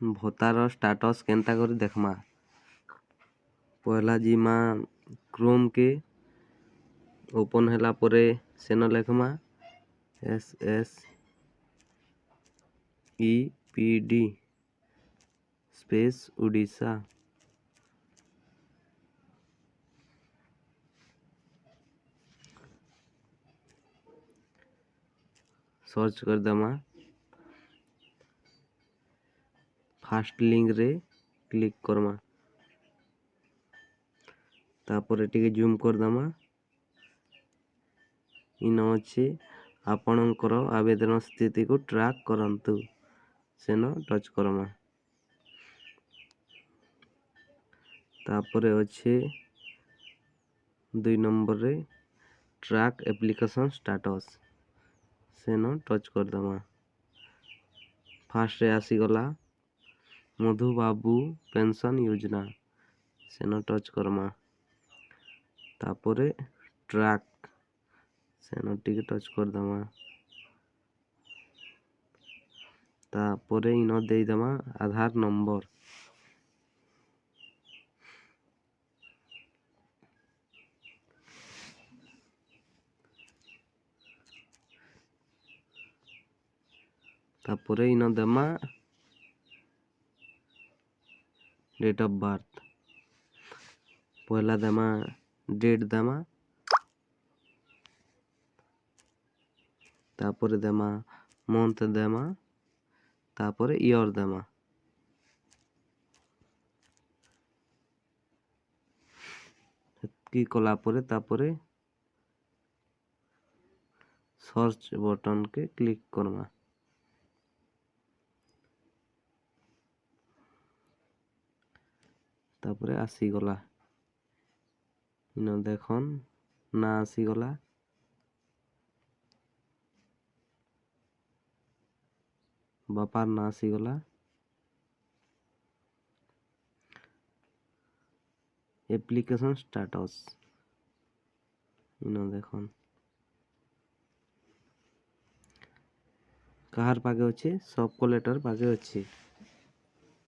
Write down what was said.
भत्तार status केन्ता करी देखमा। पहला जीमा Chrome के ओपन होला परे सेन लेखमा SSEPD स्पेस उड़ीसा सर्च कर दमा। फास्ट लिंक रे क्लिक करमा। तापर टिके जूम कर दमा। इन अच्छे आपणकर आवेदन स्थिति को ट्रैक करंतु सेन टच करमा। तापर अच्छे 2 नंबर रे track application status Sen touch कर दमा। फास्ट रे आसी गला मधु बाबू पेंशन योजना सेन टच करमा। तापर ट्रैक सेन टिके टच कर दमा। तापर इन दे दमा आधार नंबर। तापर इन देमा डेट ऑफ बर्थ। पहला देमा डेट देमा। तापर देमा मंथ देमा। तापर ईयर देमा। की कला परे तापर सर्च बटन के क्लिक करमा। तापर आसी गला इन देखन ना आसी गला। बापार ना आसी गला। एप्लीकेशन स्टेटस इन देखन कहार पागे अच्छे सब कलेक्टर पागे अच्छे।